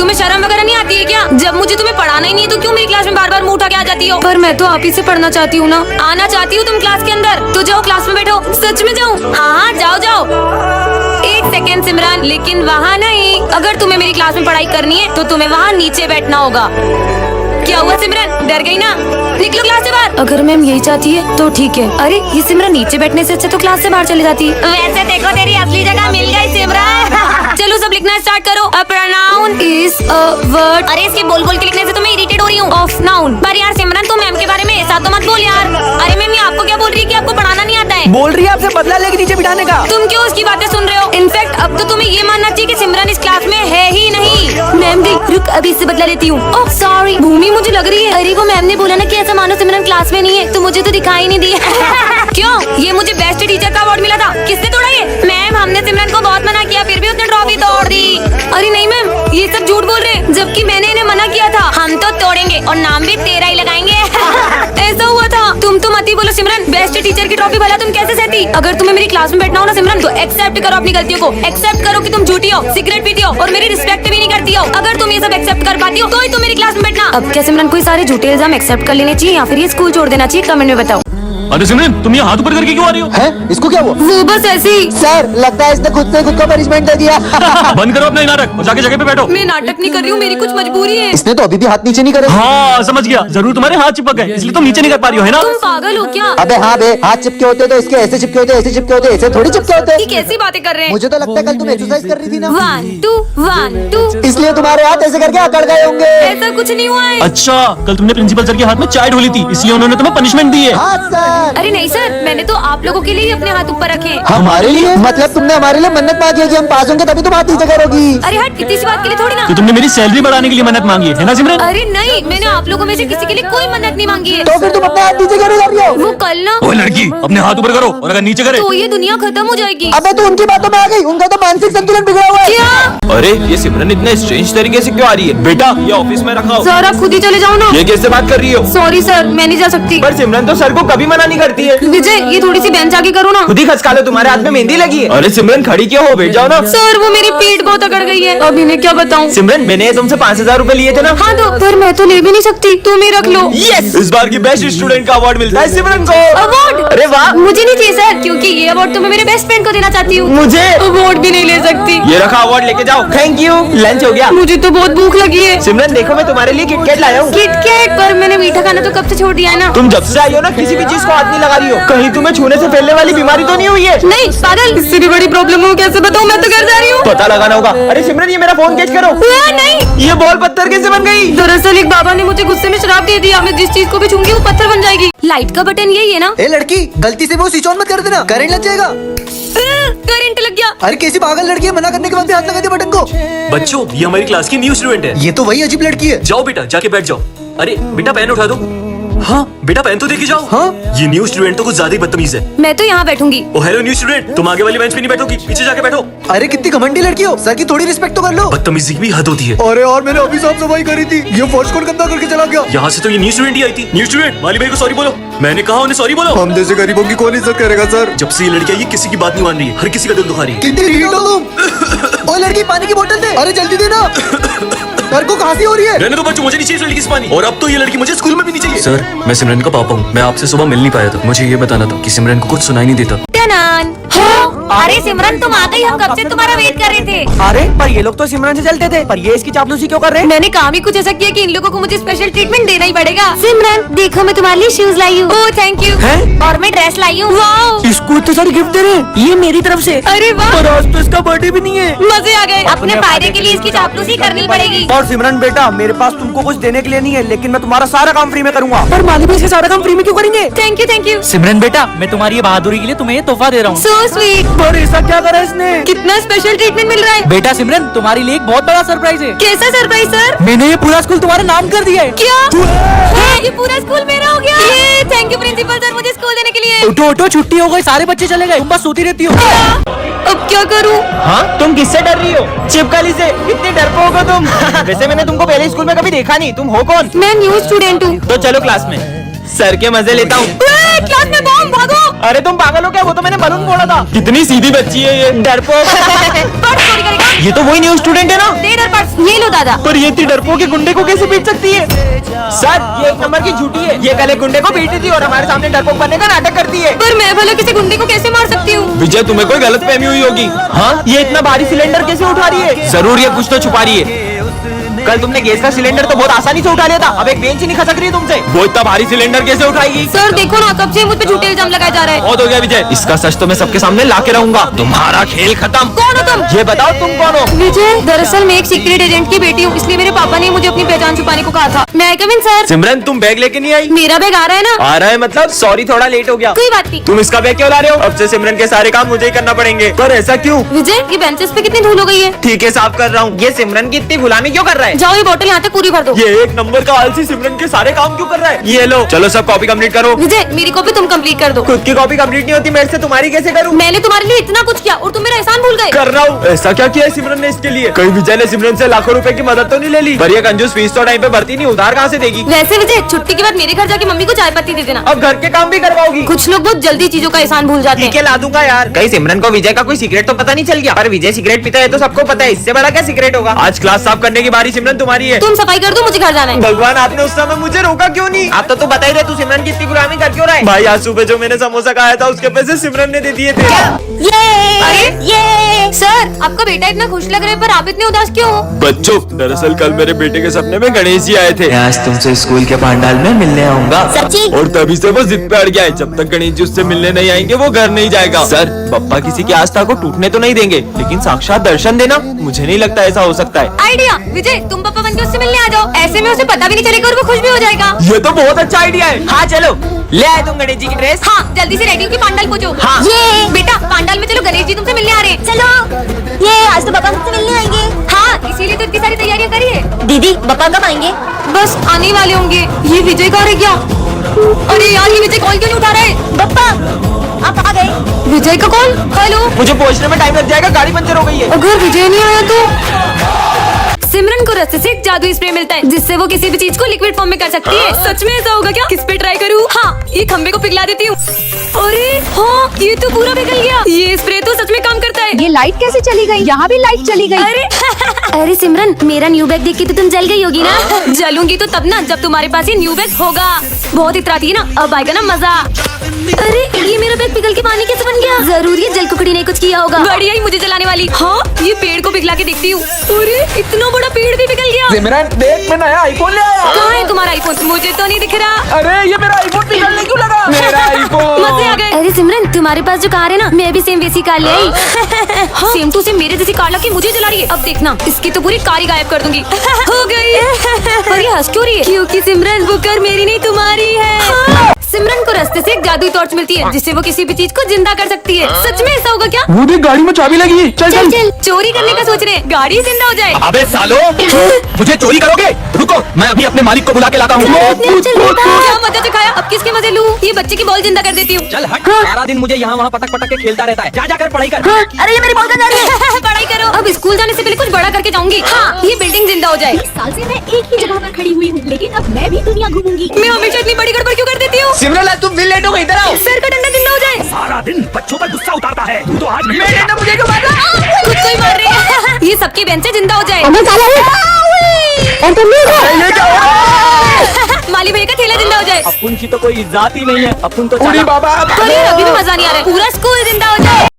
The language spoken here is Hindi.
तुम्हें शर्म वगैरह नहीं आती है क्या? जब मुझे तुम्हें पढ़ाना ही नहीं है तो क्यों मेरी क्लास में बार बार मुंह उठा के आ जाती हो? पर मैं तो आप ही से पढ़ना चाहती हूँ ना। आना चाहती हूँ तुम क्लास के अंदर तो जाओ क्लास में बैठो। सच में जाऊँ? हाँ जाओ जाओ। एक सेकेंड सिमरन, लेकिन वहाँ नहीं। अगर तुम्हें मेरी क्लास में पढ़ाई करनी है तो तुम्हें वहाँ नीचे बैठना होगा। क्या हुआ सिमरन, डर गई ना? निकलो क्लास से बाहर। अगर मैम यही चाहती है तो ठीक है। अरे ये सिमरन नीचे बैठने से अच्छा तो क्लास से बाहर चली जाती। वैसे देखो तेरी असली जगह मिल गई सिमरन। चलो सब लिखना स्टार्ट करो। A pronoun is a word. अरे इसके बोल बोल के लिखने से तो मैं इरिटेट हो रही हूँ। Of noun. पर यार सिमरन तुम मैम के बारे में ऐसा तो मत बोल यार। अरे मैम ये आपको क्या बोल रही है कि आपको पढ़ाना नहीं आता है? बोल रही है आपसे बदला लेके नीचे बिठाने का। तुम क्यों उसकी बातें सुन रहे हो? इनफैक्ट अब तो तुम्हें ये मानना चाहिए कि सिमरन इस क्लास में है ही नहीं। मैम गई, रुक अभी इससे बदला लेती हूँ। ओह सॉरी भूमि, मुझे लग रही है। अरे वो मैम ने बोला ना कि ऐसा मानो सिमरन क्लास में नहीं है, तो मुझे तो दिखाई नहीं दी। क्यों? ये मुझे बेस्ट टीचर का अवार्ड मिला था। किसने तोड़ा ये? मैम हमने सिमरन को बहुत मना किया फिर भी उसने ट्रॉफी तोड़ दी। अरे नहीं मैम, ये सब झूठ बोल रहे हैं, जबकि मैंने इन्हें मना किया था। हम तो तोड़ेंगे और नाम भी तेरा ही लगाएंगे। ऐसा हुआ था। तुम तो मत ही बोलो सिमरन, बेस्ट टीचर की ट्रॉफी भला तुम कैसे सहती? अगर तुम्हें मेरी क्लास में बैठना हो ना सिमरन, तो एक्सेप्ट करो अपनी गलतियों को। एक्सेप्ट करो कि तुम झूठी हो, सिगरेट पीती हो और मेरी रिस्पेक्ट भी नहीं करती हो। अगर तुम ये सब एक्सेप्ट कर पाती हो तो ही तुम मेरी क्लास में बैठना। अब क्या सिमरन कोई सारे झूठे इल्जाम एक्सेप्ट कर लेने चाहिए या फिर ये स्कूल छोड़ देना चाहिए? कमेंट में बताओ। अरे सिमरन, तुम ये हाथ ऊपर करके क्यों आ रही हो? हैं? इसको क्या हुआ? वो बस ऐसे ही। सर लगता है इसने खुद से खुद को पनिशमेंट दे दिया। बंद करो अपना नाटक और जाके जगह पे बैठो। मैं नाटक नहीं कर रही हूँ, मेरी कुछ मजबूरी है। इसने तो अभी भी हाथ नीचे नहीं करे। हाँ समझ गया, जरूर तुम्हारे हाथ चिपक गए इसलिए तुम नीचे नहीं कर पा रही हो, है ना? तुम पागल हो क्या? अबे हाँ बे, हाथ चिपके होते तो इसके ऐसे चिपके होते, ऐसे चिपके होते, ऐसे थोड़ी चिपके होते। ये कैसी बातें कर रहे हैं? मुझे तो लगता है कल तुम एक्सरसाइज कर रही थी ना। 1 2 1 2। इसलिए तुम्हारे हाथ ऐसे करके अकड़ गए होंगे। ऐसा कुछ नहीं हुआ है। अच्छा, कल तुमने प्रिंसिपल सर के हाथ में चाय ढोली थी इसलिए उन्होंने तुम्हें पनिशमेंट दी है। हाँ सर। अरे नहीं सर, मैंने तो आप लोगों के लिए ही अपने हाथ ऊपर रखे। हमारे लिए? मतलब तुमने हमारे लिए मन्नत मांगी है कि हम पास होंगे तभी तुम हाथ नीचे करोगी। अरे हट, इतनी सी बात के लिए थोड़ी ना। तो तुमने मेरी सैलरी बढ़ाने के लिए मन्नत मांगी है ना सिमरन? अरे नहीं, मैंने आप लोगों में से किसी के लिए कोई मन्नत नहीं मांगी है। तो फिर तुम अपने हाथ नीचे क्यों नहीं कर रही हो? वो कल ना। ओ लड़की, अपने हाथ ऊपर करो और अगर नीचे करे तो ये दुनिया खत्म हो जाएगी। अबे तू उनकी बातों में आ गई, उनका तो मानसिक संतुलन बिगड़ा हुआ है। क्या? अरे ये सिमरन इतने स्ट्रेंज तरीके से क्यों आ रही है? बेटा ये ऑफिस में रखा हो। सर आप खुद ही चले जाओ ना। ये कैसे बात कर रही हो? सॉरी सर, मैं नहीं जा सकती। पर सिमरन तो सर को कभी मना नहीं करती है। विजय ये थोड़ी सी बेंच आगे करो ना। खुद ही खसका लो, तुम्हारे हाथ में मेहंदी लगी है। अरे सिमरन खड़ी क्यों हो, बैठ जाओ ना। सर वो मेरी पीठ बहुत अकड़ गई है, अब इन्हें क्या बताऊं? सिमरन मैंने तुमसे 5,000 रूपए लिए थे ना। हाँ दो, पर मैं तो ले भी नहीं सकती, तुम ही रख लो। यस, इस बार की बेस्ट स्टूडेंट का अवार्ड मिलता है सिमरन को। अवार्ड? अरे वाह। मुझे नहीं चाहिए सर, क्योंकि ये अवार्ड तो मैं मेरे बेस्ट फ्रेंड को देना चाहती हूँ। मुझे अवार्ड भी नहीं ले सकती। ये रखा अवार्ड, लेके जाओ। Thank you. लंच हो गया? मुझे तो बहुत भूख लगी है। सिमरन देखो मैं तुम्हारे लिए किटकैट लाया हूँ। किटकैट? पर मैंने मीठा खाना तो कब से छोड़ दिया है ना। तुम जब से आई हो ना किसी भी चीज को हाथ नहीं लगा रही हो। कहीं तुम्हें छूने से फैलने वाली बीमारी तो नहीं हुई है? नहीं पागल, इससे भी बड़ी प्रॉब्लम हो, कैसे बताऊं? मैं तो घर जा रही हूँ। पता लगाना होगा। अरे सिमरन ये मेरा फोन कैच करो। नहीं, ये बॉल पत्थर कैसे बन गई? दरअसल एक बाबा ने मुझे गुस्से में शराब दे दिया, मैं जिस चीज को भी छूंगी वो पत्थर बन जाएगी। लाइट का बटन यही है ना? ए लड़की, गलती से वो स्विच ऑन मत कर देना, करंट लग जाएगा। करंट लग गया। अरे कैसी पागल लड़की है, मना करने के बाद भी हाथ लगा दिया बटन को। बच्चों, ये हमारी क्लास की न्यू स्टूडेंट है। ये तो वही अजीब लड़की है। जाओ बेटा, जाके बैठ जाओ। अरे बेटा पेन उठा दो। हाँ बेटा पेन तो देके जाओ। हाँ? ये न्यू स्टूडेंट तो कुछ ज्यादा ही बदतमीज है। मैं तो यहाँ बैठूंगी। ओ हेलो न्यू स्टूडेंट, तुम आगे वाली बेंच पे नहीं बैठोगी, पीछे जाके बैठो। अरे कितनी घमंडी लड़की हो, सर की थोड़ी रिस्पेक्ट तो कर लो। बदतमीजी की भी हद होती है। अरे और मैंने अभी साफ सफाई करी थी, ये फर्श कौन गंदा करके चला गया? यहाँ से तो ये न्यू स्टूडेंट ही आई थी। न्यू स्टूडेंट, वाली भाई को सॉरी बोलो। मैंने कहा उन्हें सॉरी बोलो। हम जैसे गरीबों की कौन इज्जत करेगा सर? जब से ये लड़की आई है किसी की बात नहीं मान रही है, हर किसी का दिल दुखा रही है। कितनी ढीठ हो तुम। ओ लड़की पानी की बोतल दे, अरे जल्दी देना। सर को खांसी हो रही है। रहने दो बच्चों, मुझे नहीं चाहिए इस लड़की से पानी। और अब तो ये लड़की मुझे स्कूल में भी नहीं चाहिए। सर मैं सिमरन का पापा हूँ, मैं आपसे सुबह मिल नहीं पाया था। मुझे ये बताना था कि सिमरन को कुछ सुनाई नहीं देता। अरे सिमरन तुम आ गई, हम कब से तुम्हारा वेट कर रहे थे। अरे पर ये लोग तो सिमरन से चलते थे, पर ये इसकी चापलूसी क्यों कर रहे हैं? मैंने काम ही कुछ ऐसा किया कि इन लोगों को मुझे स्पेशल ट्रीटमेंट देना ही पड़ेगा। सिमरन देखो मैं तुम्हारे लिए शूज लाई हूँ। Oh thank you. और मैं ड्रेस लाई हूँ। वाओ, इसको इतने सारे गिफ्ट दे रहे हैं, ये मेरी तरफ से। अरे वाह, पर आज तो इसका बर्थडे भी नहीं है। मजे आ गए। अपने फायदे के लिए इसकी चापलूसी करनी पड़ेगी। और सिमरन बेटा मेरे पास तुमको कुछ देने के लिए नहीं है, लेकिन मैं तुम्हारा सारा काम फ्री में करूंगा। पर माली भी इसके सारा काम फ्री में क्यों करेंगे? Thank you thank you. Simran बेटा, मैं तुम्हारी ये बहादुरी के लिए तुम्हें ये तोहफा दे रहा हूँ। So sweet. पर ऐसा क्या करा इसने? कितना स्पेशल ट्रीटमेंट मिल रहा है। बेटा सिमरन, तुम्हारे लिए एक बहुत बड़ा सरप्राइज है। कैसा सरप्राइज सर? मैंने ये पूरा स्कूल तुम्हारे नाम कर दिया है। क्या? ये पूरा स्कूल मेरा हो गया। ये थैंक यू प्रिंसिपल सर मुझे स्कूल देने के लिए। उठो उठो, छुट्टी हो गई, सारे बच्चे चले गए, तुम बस सोती रहती हो। अब क्या करूँ? हाँ तुम किससे डर रही हो? चिपकली से। इतनी डरपोक हो तुम। वैसे मैंने तुमको पहले स्कूल में कभी देखा नहीं, तुम हो कौन? मैं न्यू स्टूडेंट हूँ। तो चलो क्लास में सर के मजे लेता हूँ। क्लास में बॉम्ब, भागो। अरे तुम पागल हो क्या? वो तो मैंने बलून फोड़ा था। कितनी सीधी बच्ची है ये, डरपोक। बट चोरी करेगा। ये तो वही न्यू स्टूडेंट है ना? दे इधर पर्स, ये लो दादा। पर ये इतनी डरपोक के गुंडे को कैसे पीट सकती है? सर ये एक नंबर की झूठी है। ये कल एक गुंडे को पीटी थी और हमारे सामने डरपोक बनने का नाटक करती है। पर मैं भला किसी गुंडे को कैसे मार सकती हूँ? विजय तुम्हें कोई गलत फहमी हुई होगी। हाँ ये इतना भारी सिलेंडर कैसे उठा रही है? जरूर ये कुछ तो छुपा रही है। कल तुमने गैस का सिलेंडर तो बहुत आसानी से उठा लिया था, अब एक बेंच ही नहीं खसक रही है तुमसे। वो इतना भारी सिलेंडर कैसे उठाएगी? सर देखो ना, कब से मुझ पे झूठे इल्जाम लगाए जा रहे हैं। बहुत हो गया विजय, इसका सच तो मैं सबके सामने ला के रहूंगा। तुम्हारा खेल खत्म। कौन हो तुम? ये बताओ तुम कौन हो? विजय, दरअसल मैं एक सीक्रेट एजेंट की बेटी हूँ, इसलिए मेरे पापा ने मुझे अपनी पहचान छुपाने को कहा था। मैं कम इन सर। सिमरन तुम बैग लेके नहीं आई? मेरा बैग आ रहा है ना। आ रहा है मतलब? सॉरी थोड़ा लेट हो गया। कोई बात नहीं। तुम इसका बैग क्यों ला रहे हो? अब से सिमरन के सारे काम मुझे ही करना पड़ेंगे। पर ऐसा क्यों? विजय, ये बेंचेस पे कितनी धूल हो गई है। ठीक है साफ कर रहा हूँ। ये सिमरन की इतनी गुलामी क्यों कर रहा है? जाओ ये बोतल यहाँ तक पूरी भर दो। ये एक नंबर का आलसी सिमरन के सारे काम क्यों कर रहा है? ये लो, चलो सब कॉपी कंप्लीट करो। विजय, मेरी कॉपी तुम कंप्लीट कर दो। खुद की कॉपी कंप्लीट नहीं होती मेरे से, तुम्हारी कैसे करूँ? मैंने तुम्हारे लिए इतना कुछ किया और तुम मेरा एहसान भूल गए। कर रहा हूँ। ऐसा क्या किया है सिमरन ने इसके लिए? कहीं विजय ने सिमरन से लाखों रुपए की मदद तो नहीं ले ली? पर ये कंजूस फीस तो टाइम पे भरती नहीं, उधार कहाँ से देगी? वैसे विजय, छुट्टी के बाद मेरे घर जाके मम्मी को चाय पत्ती दे देना। अब घर के काम भी करवाओगी? कुछ लोग बहुत जल्दी चीजों का एहसान भूल जाते ठीक हैं। है ला दूंगा यार। कहीं सिमरन को विजय का कोई सीक्रेट तो पता नहीं चल गया? पर विजय सिगरेट पीता है तो सबको पता है, इससे बड़ा क्या सीक्रेट होगा? आज क्लास साफ करने की बारी सिमरन तुम्हारी है। तुम सफाई कर दो, मुझे घर जाना है। भगवान आपने उस समय मुझे रोका क्यों नहीं? आप तो बता ही रहे तू सिमरन की इतनी गुलामी कर क्यों रहा है? भाई आज सुबह जो मैंने समोसा खाया था उसके पैसे सिमरन ने दे दिए थे। ये सर, आपका बेटा इतना खुश लग रहा है पर आप इतने उदास क्यों हो? बच्चों, दरअसल कल मेरे बेटे के सपने में गणेश जी आए थे। मैं आज तुमसे स्कूल के पंडाल में मिलने आऊंगा। सच्ची? और तभी से वो जिद पे अड़ गया है, जब तक गणेश जी उससे मिलने नहीं आएंगे वो घर नहीं जाएगा। सर पप्पा किसी की आस्था को टूटने तो नहीं देंगे, लेकिन साक्षात दर्शन देना मुझे नहीं लगता ऐसा हो सकता है। आइडिया, विजय तुम पापा बन के उससे मिलने आ जाओ, ऐसे में उसे पता भी नहीं चलेगा और वो खुश भी हो जाएगा। ये तो बहुत अच्छा आइडिया है। हाँ चलो, ले आए तुम गणेश जी की ड्रेस? हाँ जल्दी से रेडी होके पांडाल पहुंचो। हाँ। ये बेटा पांडाल में चलो, गणेश जी तुमसे मिलने आ रहे हैं। चलो। ये आज तो पापा हमसे मिलने आएंगे। हाँ इसीलिए तो इतनी सारी तैयारियां करी है। दीदी पापा कब आएंगे? बस आने वाले होंगे। ये विजय कहाँ रह गया? अरे यार ये विजय कॉल क्यों नहीं उठा रहे? पापा आप आ गए? विजय का कॉल? हेलो। मुझे पहुंचने में टाइम लग जाएगा, गाड़ी पंचर हो गई है। अगर विजय नहीं आया तो? सिमरन को रस्ते से एक जादुई स्प्रे मिलता है जिससे वो किसी भी चीज को लिक्विड फॉर्म में कर सकती है। सच में ऐसा होगा क्या? किस पे ट्राई करूँ? हाँ ये खंबे को पिघला देती हूँ। अरे हाँ ये तो पूरा पिघल गया। ये स्प्रे तो सच में काम करता है। ये लाइट कैसे चली गई? यहाँ भी लाइट चली गई। अरे अरे सिमरन, मेरा न्यू बैग देख के तो तुम जल गई होगी ना? जलूंगी तो तब ना जब तुम्हारे पास ये न्यू बैग होगा। बहुत इतराती है ना, अब आएगा ना मजा। अरे ये मेरा बैग पिघल के पानी कैसे बन गया? जरूर ये जल कुकड़ी ने कुछ किया होगा। बढ़िया ही मुझे जलाने वाली। हाँ ये पेड़ को पिघला के देखती हूँ। अरे इतना बड़ा पेड़ भी पिघल गया। सिमरन देख, मैं नया आईफोन ले आया। कहाँ है तुम्हारा आईफोन? मुझे तो नहीं दिख रहा। अरे ये मेरा आईफोन पिघलने क्यों लगा? मेरा आईफोन। मजे आ गए। अरे सिमरन, तुम्हारे पास जो कार है ना, मैं भी सेम वैसी कार ले आई। सेम टू सेम मेरे जैसी कार लाके मुझे जला रही है। अब देखना, इसकी तो पूरी कार ही गायब कर दूंगी। हो गई। पर ये हंस क्यों रही है? क्योंकि सिमरन वो कार मेरी नहीं तुम्हारी है। सिमरन को रास्ते से एक जादुई टॉर्च मिलती है जिससे वो किसी भी चीज को जिंदा कर सकती है। सच में ऐसा होगा क्या? वो देख गाड़ी में चाबी लगी है। चल चल चल, चोरी करने का सोच रहे हैं, गाड़ी जिंदा हो जाए। अबे सालो, मुझे चोरी करोगे? रुको, मैं अभी अपने मालिक को बुला के लाता हूँ। क्या मजा चखाया, अब किसके मजे लूं? ये बच्चे की बॉल जिंदा कर देती हूँ। चल हट, सारा दिन मुझे यहाँ वहाँ पटक पटक के खेलता रहता है। जा जाकर पढ़ाई कर। अरे ये मेरी बॉल जा रही है। पढ़ाई करो। अब स्कूल जाने से पहले कुछ बड़ा करके जाऊंगी। हाँ ये बिल्डिंग जिंदा हो जाए। साल से मैं एक ही जगह पर खड़ी हुई हूँ, लेकिन अब मैं भी दुनिया घूमूंगी। मैं हमेशा इतनी बड़ी गड़बड़ क्यों कर देती हूँ? सिमरन तुम भी लेट हो गई, इधर आओ। सर का डंडा जिंदा हो जाए। सारा दिन बच्चों पर गुस्सा उतारता है, तू तो आज नहीं। मेरे डंडा मुझे क्यों मार रहा है? खुद को ही मार रही है। ये सबकी बेंचें जिंदा हो जाए। माली भैया का ठेला जिंदा हो जाए। अपन की तो कोई इज्जत ही नहीं है। अपन तो बाबा अरे अभी भी मजा नहीं आ रहा है। पूरा स्कूल जिंदा हो जाए।